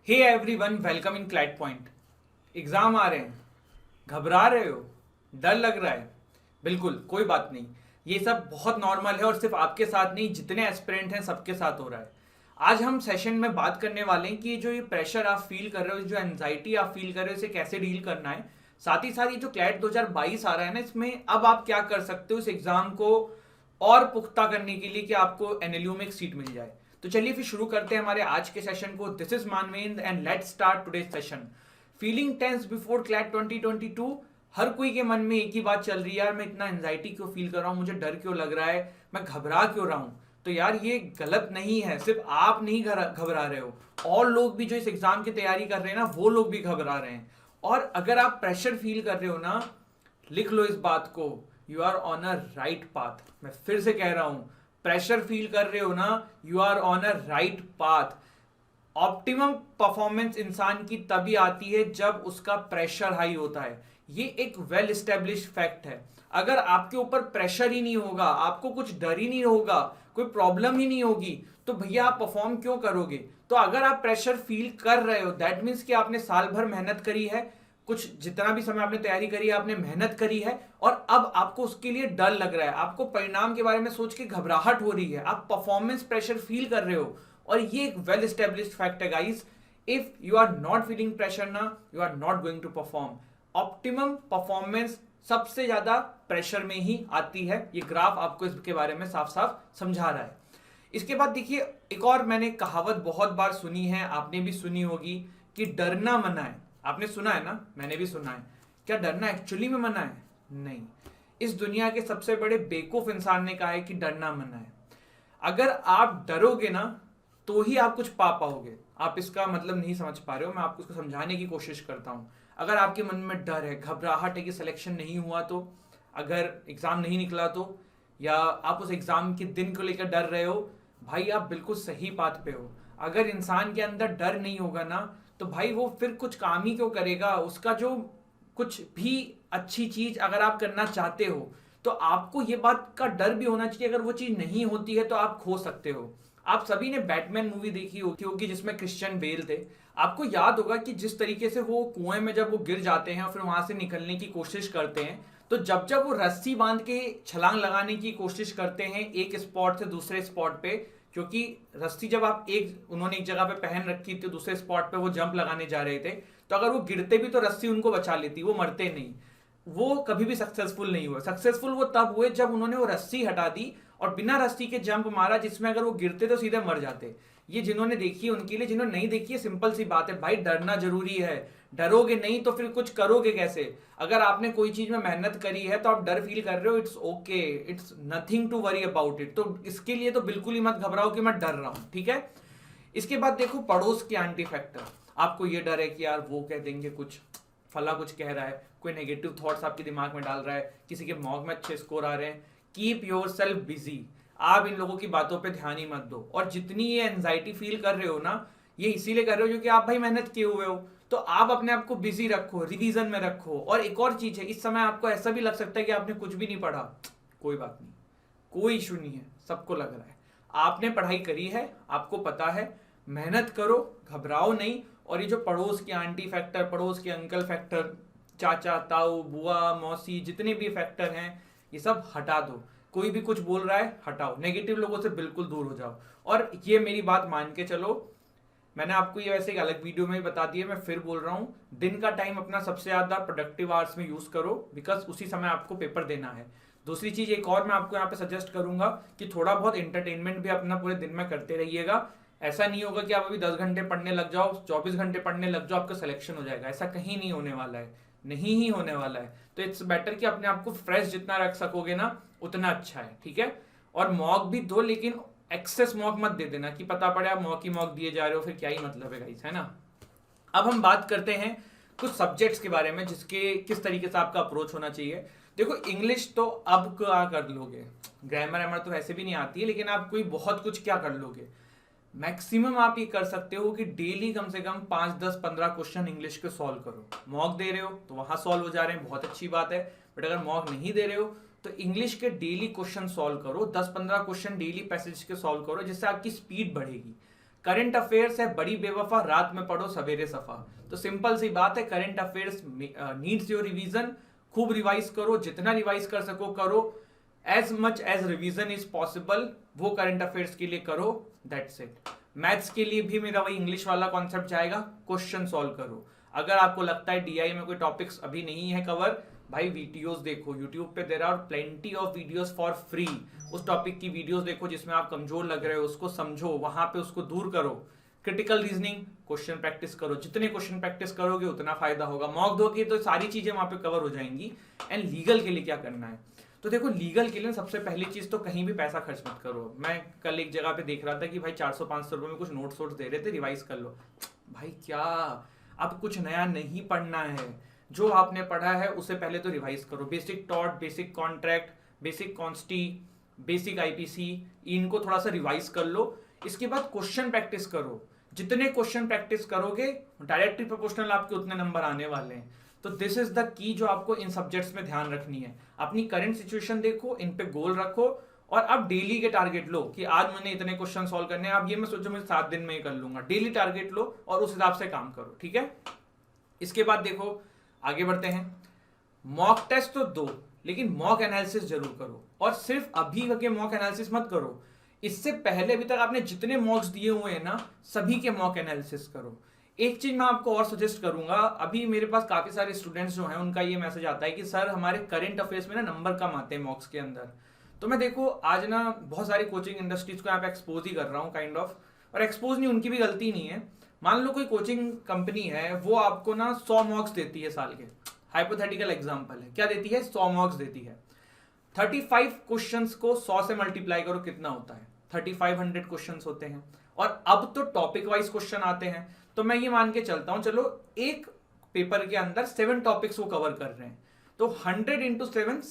Hey everyone, welcome in CLAT point. Exam आ रहे हैं, घबरा रहे हो, डर लग रहा है। बिल्कुल कोई बात नहीं, ये सब बहुत नॉर्मल है और सिर्फ आपके साथ नहीं, जितने एस्पिरेंट हैं सबके साथ हो रहा है। आज हम सेशन में बात करने वाले हैं कि जो ये प्रेशर आप फील कर रहे हो, जो एंजाइटी आप फील कर रहे हो, इसे कैसे डील करना है। साथ ही साथ ये जो क्लैट 2022 आ रहा है ना, इसमें अब आप क्या कर सकते हो इस एग्जाम को और पुख्ता करने के लिए कि आपको एनएलयू में एक सीट मिल जाए। तो चलिए फिर शुरू करते हैं हमारे आज के सेशन को। This is Manvendra and let's start today's session. Feeling tense before CLAT 2022। हर कोई के मन में एक ही बात चल रही है, यार मैं इतना एंजाइटी क्यों फील कर रहा हूँ, मुझे डर क्यों लग रहा है, मैं घबरा क्यों रहा हूँ। तो यार ये गलत नहीं है, सिर्फ आप नहीं घबरा रहे हो, और लोग भी जो इस एग्जाम की तैयारी कर रहे हैं ना, वो लोग भी घबरा रहे हैं। और अगर आप प्रेशर फील कर रहे हो ना, लिख लो इस बात को, you are on a right path. मैं फिर से कह रहा हूं, प्रेशर फील कर रहे हो ना, you are on a right path. Optimum performance इंसान की तभी आती है जब उसका प्रेशर हाई होता है। ये एक वेल स्टेब्लिश फैक्ट है। अगर आपके ऊपर प्रेशर ही नहीं होगा, आपको कुछ डर ही नहीं होगा, कोई प्रॉब्लम ही नहीं होगी, तो भैया आप परफॉर्म क्यों करोगे। तो अगर आप प्रेशर फील कर रहे हो, दैट मीन्स कि आपने साल भर मेहनत करी है, कुछ जितना भी समय आपने तैयारी करी है, आपने मेहनत करी है, और अब आपको उसके लिए डर लग रहा है, आपको परिणाम के बारे में सोच के घबराहट हो रही है, आप परफॉर्मेंस प्रेशर फील कर रहे हो। और ये एक वेल एस्टेब्लिश्ड फैक्ट है guys. If you are not feeling pressure ना, you are not going to perform. Optimum performance सबसे ज्यादा प्रेशर में ही आती है। ये ग्राफ आपको इसके बारे में साफ साफ समझा रहा है। इसके बाद देखिए, एक और मैंने कहावत बहुत बार सुनी है, आपने भी सुनी होगी, कि डरना मना है। आपने सुना है ना, मैंने भी सुना है। क्या डरना एक्चुअली में मना है? नहीं। इस दुनिया के सबसे बड़े बेवकूफ इंसान ने कहा है कि डरना मना है। अगर आप डरोगे ना, तो ही आप कुछ पा पाओगे। आप इसका मतलब नहीं समझ पा रहे हो, मैं आपको इसको समझाने की कोशिश करता हूं। अगर आपके मन में डर है, घबराहट है कि सिलेक्शन नहीं हुआ तो, अगर एग्जाम नहीं निकला तो, या आप उस एग्जाम के दिन को लेकर डर रहे हो, भाई आप बिल्कुल सही बात पे हो। अगर इंसान के अंदर डर नहीं होगा ना, तो भाई वो फिर कुछ काम ही क्यों करेगा। उसका जो कुछ भी अच्छी चीज अगर आप करना चाहते हो, तो आपको ये बात का डर भी होना चाहिए, अगर वो चीज नहीं होती है तो आप खो सकते हो। आप सभी ने बैटमैन मूवी देखी होगी जिसमें क्रिश्चियन बेल थे। आपको याद होगा कि जिस तरीके से वो कुएं में जब वो गिर जाते हैं और फिर वहां से निकलने की कोशिश करते हैं, तो जब जब वो रस्सी बांध के छलांग लगाने की कोशिश करते हैं एक स्पॉट से दूसरे स्पॉट पे, क्योंकि रस्सी जब आप उन्होंने एक जगह पे पहन रखी थी, दूसरे स्पॉट पे वो जंप लगाने जा रहे थे, तो अगर वो गिरते भी तो रस्सी उनको बचा लेती, वो मरते नहीं। वो कभी भी सक्सेसफुल नहीं हुए। सक्सेसफुल वो तब हुए जब उन्होंने वो रस्सी हटा दी और बिना रस्सी के जंप मारा, जिसमें अगर वो गिरते तो सीधे मर जाते। ये जिन्होंने देखी है उनके लिए, जिन्होंने नहीं देखी है, सिंपल सी बात है भाई, डरना जरूरी है। डरोगे नहीं तो फिर कुछ करोगे कैसे। अगर आपने कोई चीज में मेहनत करी है तो आप डर फील कर रहे हो, it's okay, it's nothing to worry about it. तो इसके लिए तो बिल्कुल ही मत घबराओ कि मैं डर रहा हूं, ठीक है। इसके बाद देखो, पड़ोस के एंटी फैक्टर। आपको ये डर है कि यार वो कह देंगे कुछ, फला कुछ कह रहा है, कोई नेगेटिव थॉट्स आपके दिमाग में डाल रहा है, किसी के मॉक में अच्छे स्कोर आ रहे हैं। Keep your self busy. आप इन लोगों की बातों पे ध्यान ही मत दो। और जितनी ये एंजाइटी फील कर रहे हो ना, ये इसीलिए कर रहे हो क्योंकि आप भाई मेहनत किए हुए हो। तो आप अपने आप को बिजी रखो, रिवीजन में रखो। और एक और चीज है, इस समय आपको ऐसा भी लग सकता है कि आपने कुछ भी नहीं पढ़ा। कोई बात नहीं, कोई इशू नहीं है, सबको लग रहा है। आपने पढ़ाई करी है, आपको पता है, मेहनत करो, घबराओ नहीं। और ये जो पड़ोस के आंटी फैक्टर, पड़ोस के अंकल फैक्टर, चाचा ताऊ बुआ मौसी, जितने भी फैक्टर हैं, ये सब हटा दो। कोई भी कुछ बोल रहा है, हटाओ। नेगेटिव लोगों से बिल्कुल दूर हो जाओ। और ये मेरी बात मान के चलो, मैंने आपको ये वैसे एक अलग वीडियो में बता दिया, मैं फिर बोल रहा हूं, दिन का टाइम अपना सबसे ज्यादा प्रोडक्टिव आवर्स में यूज करो, बिकॉज उसी समय आपको पेपर देना है। दूसरी चीज एक और मैं आपको यहाँ पे सजेस्ट करूंगा कि थोड़ा बहुत इंटरटेनमेंट भी अपना पूरे दिन में करते रहिएगा। ऐसा नहीं होगा कि आप अभी 10 घंटे पढ़ने लग जाओ, 24 घंटे पढ़ने लग जाओ, आपका सिलेक्शन हो जाएगा। ऐसा कहीं नहीं होने वाला है, नहीं ही होने वाला है। तो इट्स बेटर कि अपने आप को फ्रेश जितना रख सकोगे ना, उतना अच्छा है, ठीक है। और मॉक भी दो, लेकिन एक्सेस मॉक मत दे देना कि पता पड़े आप मॉक ही मॉक दिए जा रहे हो, फिर क्या ही मतलब है गाइस, है ना। अब हम बात करते हैं कुछ सब्जेक्ट्स के बारे में, जिसके किस तरीके से आपका अप्रोच होना चाहिए। देखो, इंग्लिश तो अब क्या कर लोगे, ग्रामर एमर तो वैसे भी नहीं आती है, लेकिन आप कोई बहुत कुछ क्या कर लोगे। मैक्सिमम आप ये कर सकते हो कि डेली कम से कम 5 10 15 क्वेश्चन इंग्लिश के सॉल्व करो। मॉक दे रहे हो तो वहां सॉल्व हो जा रहे हैं, बहुत अच्छी बात है। बट अगर मॉक नहीं दे रहे हो तो इंग्लिश के डेली क्वेश्चन सॉल्व करो, 10 15 क्वेश्चन डेली पैसेज के सॉल्व करो, जिससे आपकी स्पीड बढ़ेगी। करंट अफेयर्स है बड़ी बेवफा, रात में पढ़ो सवेरे सफा। तो सिंपल सी बात है, current affairs needs your revision. खूब रिवाइज करो, जितना रिवाइज कर सको करो, as much as revision is possible वो करंट अफेयर्स के लिए करो, दैट्स इट। मैथ्स के लिए भी मेरा वही इंग्लिश वाला कॉन्सेप्ट जाएगा, क्वेश्चन सॉल्व करो। अगर आपको लगता है डीआई में कोई टॉपिक्स अभी नहीं है कवर, भाई वीडियोस देखो, यूट्यूब पे there are plenty of videos for free. उस टॉपिक की वीडियोस देखो जिसमें आप कमजोर लग रहे हो, उसको समझो, वहां पे उसको दूर करो। क्रिटिकल रीजनिंग, क्वेश्चन प्रैक्टिस करो, जितने क्वेश्चन प्रैक्टिस करोगे उतना फायदा होगा। मॉक दोगे तो सारी चीजें वहां पे कवर हो जाएंगी। एंड लीगल के लिए क्या करना है, तो देखो लीगल के लिए सबसे पहली चीज तो कहीं भी पैसा खर्च मत करो। मैं कल एक जगह पे देख रहा था कि भाई 400-500 रुपए में कुछ नोट्स वोट्स दे रहे थे, रिवाइज कर लो। भाई क्या, अब कुछ नया नहीं पढ़ना है, जो आपने पढ़ा है उससे पहले तो रिवाइज करो। बेसिक टॉट, basic contract, basic consti, basic IPC, इनको थोड़ा सा रिवाइज कर लो। इसके बाद क्वेश्चन प्रैक्टिस करो। जितने क्वेश्चन प्रैक्टिस करोगे डायरेक्टली प्रोपोर्शनल आपके उतने नंबर आने वाले हैं। तो दिस इज द की जो आपको इन सब्जेक्ट्स में ध्यान रखनी है। अपनी करंट सिचुएशन देखो, इन पे गोल रखो, और अब डेली के टारगेट लो कि आज मैंने इतने क्वेश्चन सॉल्व करने हैं। आप ये मैं सोचो मैं 7 दिन में ही कर लूंगा, डेली टारगेट लो और उस हिसाब से काम करो, ठीक है। इसके बाद देखो आगे बढ़ते हैं। मॉक टेस्ट तो दो, लेकिन मॉक एनालिसिस जरूर करो। और सिर्फ अभी के मॉक एनालिसिस मत करो, इससे पहले अभी तक आपने जितने मॉक्स दिए हुए हैं ना, सभी के मॉक एनालिसिस करो। एक चीज मैं आपको और सजेस्ट करूंगा, अभी मेरे पास काफी सारे स्टूडेंट्स जो हैं उनका ये मैसेज आता है कि सर हमारे करंट अफेयर्स में ना नंबर कम आते हैं मॉक्स के अंदर। तो मैं देखो आज ना बहुत सारी कोचिंग इंडस्ट्रीज को यहाँ पे एक्सपोज ही कर रहा हूँ काइंड ऑफ, और एक्सपोज नहीं, उनकी भी गलती नहीं है। मान लो कोई कोचिंग कंपनी है, वो आपको ना 100 मॉक्स देती है साल के, हाइपोथेटिकल एग्जाम्पल है, क्या देती है, 100 मॉक्स देती है। 35 क्वेश्चंस को 100 से मल्टीप्लाई करो, कितना होता है, 3500 क्वेश्चंस होते हैं। और अब तो टॉपिक वाइज क्वेश्चन आते हैं, तो मैं ये मान के चलता हूं चलो एक पेपर के अंदर 7 टॉपिक्स वो कवर कर रहे हैं, तो 100 इंटू 7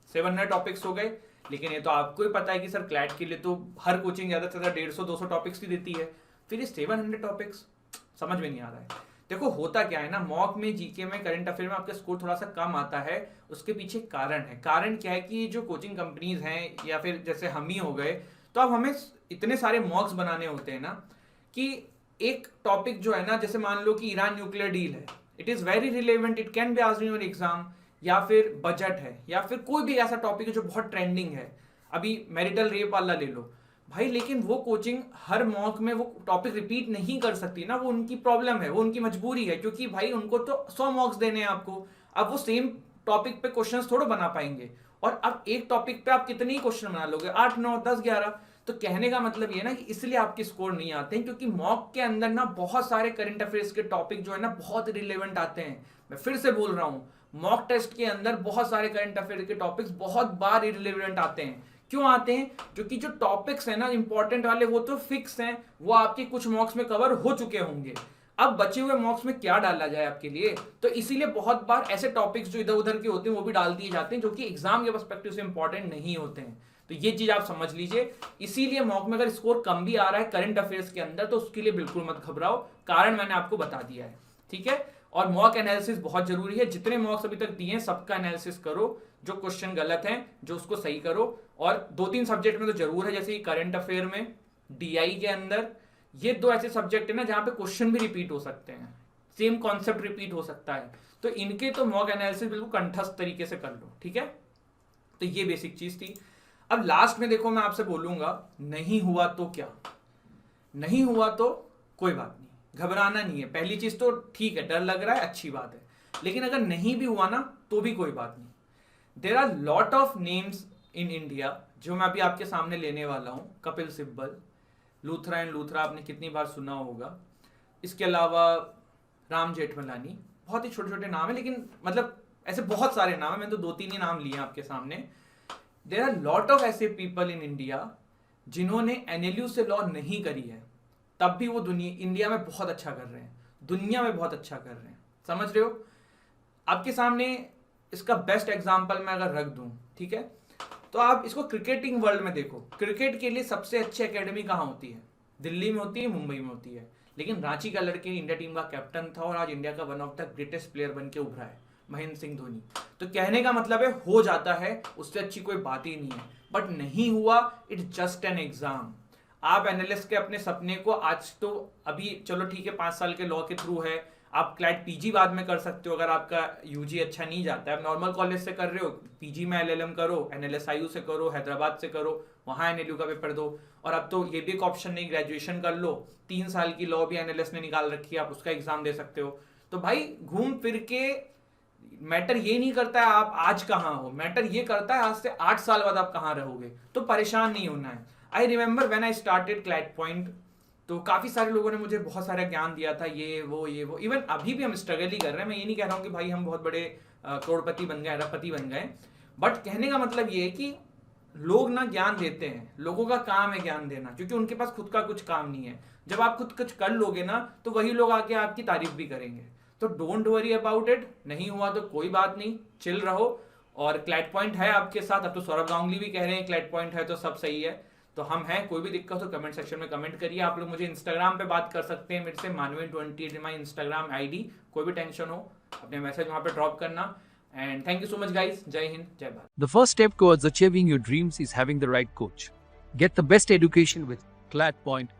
700 टॉपिक्स हो गए। लेकिन ये तो आपको ही पता है कि सर क्लैट के लिए तो हर कोचिंग ज्यादा से ज्यादा 150-200 टॉपिक्स की देती है, फिर ये 700 टॉपिक्स समझ में नहीं आ रहा है। देखो होता क्या है ना, मॉक में, जीके में, करंट अफेयर में आपका स्कोर थोड़ा सा कम आता है, उसके पीछे कारण है। कारण क्या है कि जो कोचिंग कंपनीज हैं या फिर जैसे हम ही हो गए, तो अब हमें इतने सारे मॉक्स बनाने होते हैं ना कि एक टॉपिक जो है ना, जैसे मान लो कि ईरान न्यूक्लियर डील है, it is very relevant, it can be asked in your exam, या फिर बजट है, या फिर कोई भी ऐसा टॉपिक है जो बहुत ट्रेंडिंग है। अभी मैरिटल रेप वाला ले लो भाई, लेकिन वो कोचिंग हर मॉक में वो टॉपिक रिपीट नहीं कर सकती ना, वो उनकी प्रॉब्लम है, वो उनकी मजबूरी है, क्योंकि भाई उनको तो 100 मॉक्स देने हैं आपको। अब वो सेम टॉपिक पे क्वेश्चंस थोड़ा बना पाएंगे, और अब एक टॉपिक पे आप कितने ही क्वेश्चन बना लोगे, 8, 9, 10, 11। तो कहने का मतलब ये ना कि इसलिए आपके स्कोर नहीं आते हैं, क्योंकि मॉक के अंदर ना बहुत सारे करंट अफेयर्स के टॉपिक जो है ना बहुत रिलेवेंट आते हैं। मैं फिर से बोल रहा हूं, मॉक टेस्ट के अंदर बहुत सारे करंट अफेयर के टॉपिक्स बहुत बार इरिलेवेंट आते हैं। क्यों आते हैं? क्योंकि जो टॉपिक्स है ना इंपॉर्टेंट वाले, वो तो फिक्स हैं, वो आपके कुछ मॉक्स में कवर हो चुके होंगे। अब बचे हुए मॉक्स में क्या डाला जाए आपके लिए, तो इसीलिए बहुत बार ऐसे टॉपिक्स जो इधर उधर के होते हैं वो भी डाल दिए जाते हैं, जो कि एग्जाम के पर्सपेक्टिव से इंपॉर्टेंट नहीं होते हैं। तो ये चीज आप समझ लीजिए। इसीलिए मॉक में अगर स्कोर कम भी आ रहा है करंट अफेयर्स के अंदर, तो उसके लिए बिल्कुल मत घबराओ, कारण मैंने आपको बता दिया है, ठीक है। और मॉक एनालिसिस बहुत जरूरी है, जितने मॉक्स अभी तक दिए हैं सबका एनालिसिस करो, जो क्वेश्चन गलत हैं जो उसको सही करो। और 2-3 सब्जेक्ट में तो जरूर है, जैसे करंट अफेयर में, डीआई के अंदर, ये 2 ऐसे सब्जेक्ट है ना जहां पे क्वेश्चन भी रिपीट हो सकते हैं, सेम कॉन्सेप्ट रिपीट हो सकता है, तो इनके तो मॉक एनालिसिस बिल्कुल कंठस्थ तरीके से कर लो, ठीक है। तो ये बेसिक चीज थी। अब लास्ट में देखो मैं आपसे बोलूंगा, नहीं हुआ तो क्या, नहीं हुआ तो कोई बात नहीं, घबराना नहीं है। पहली चीज तो ठीक है, डर लग रहा है, अच्छी बात है, लेकिन अगर नहीं भी हुआ ना तो भी कोई बात नहीं। There are lot of names in India जो मैं अभी आपके सामने लेने वाला हूं। कपिल सिब्बल, लूथरा एंड लूथरा आपने कितनी बार सुना होगा। इसके अलावा राम जेठमलानी, बहुत ही छोटे छोटे नाम है, लेकिन मतलब ऐसे बहुत सारे नाम है, मैंने तो 2-3 ही नाम लिए आपके सामने। देयर आर लॉट ऑफ ऐसे पीपल इन इंडिया जिन्होंने एनएलयू से लॉ नहीं करी है, तब भी वो इंडिया में बहुत अच्छा कर रहे हैं, दुनिया में बहुत अच्छा कर रहे हैं, समझ रहे हो। आपके सामने इसका बेस्ट एग्जांपल मैं अगर रख दूं, ठीक है, तो आप इसको क्रिकेटिंग वर्ल्ड में देखो। क्रिकेट के लिए सबसे अच्छी एकेडमी कहाँ होती है? दिल्ली में होती है, मुंबई में होती है। लेकिन रांची का लड़के इंडिया टीम का कैप्टन था और आज इंडिया का one of the greatest player बन के उभरा है, महेंद्र सिंह धोनी। तो कहने का मतलब है हो जाता है, उससे अच्छी कोई बात ही नहीं है। बट नहीं हुआ, इट्स जस्ट एन एग्जाम। आप एनालिस्ट के अपने सपने को आज तो अभी चलो ठीक है 5 साल के लॉ के थ्रू है, आप क्लैट पीजी बाद में कर सकते हो अगर आपका यूजी अच्छा नहीं जाता है। आप नॉर्मल कॉलेज से कर रहे हो, पीजी में एलएलएम करो, एनएलएसआईयू से करो, हैदराबाद से करो, वहां एनएलयू का पेपर दो। और अब तो ये भी एक ऑप्शन नहीं, ग्रेजुएशन कर लो, 3 साल की लॉ भी एनएलएस ने निकाल रखी है, आप उसका एग्जाम दे सकते हो। तो भाई घूम फिर के मैटर ये नहीं करता है आप आज कहाँ हो, मैटर ये करता है आज से 8 साल बाद आप कहाँ रहोगे। तो परेशान नहीं होना है। I remember when I started CLAT point, तो काफी सारे लोगों ने मुझे बहुत सारा ज्ञान दिया था, ये वो इवन अभी भी हम स्ट्रगल ही कर रहे हैं। मैं ये नहीं कह रहा हूँ कि भाई हम बहुत बड़े करोड़पति बन गए, अरबपति बन गए, बट कहने का मतलब ये है कि लोग ना ज्ञान देते हैं, लोगों का काम है ज्ञान देना, क्योंकि उनके पास खुद का कुछ काम नहीं है। जब आप खुद कुछ कर लोगे ना तो वही लोग आके आपकी तारीफ भी करेंगे। तो डोंट वरी अबाउट इट, नहीं हुआ तो कोई बात नहीं, चिल रहो। और क्लैट पॉइंट है आपके साथ, अब तो सौरभ गांगुली भी कह रहे हैं क्लैट पॉइंट है तो सब सही है, तो हम हैं। कोई भी दिक्कत हो कमेंट सेक्शन में कमेंट करिए। आप लोग मुझे इंस्टाग्राम पे बात कर सकते हैं मेरे से, मानवी20 माई इंस्टाग्राम आईडी। कोई भी टेंशन हो अपने मैसेज वहां पे ड्रॉप करना। And thank you so much guys, जय हिंद जय Bharat. The first step towards achieving your dreams is having the right coach. Get the best education with Clat Point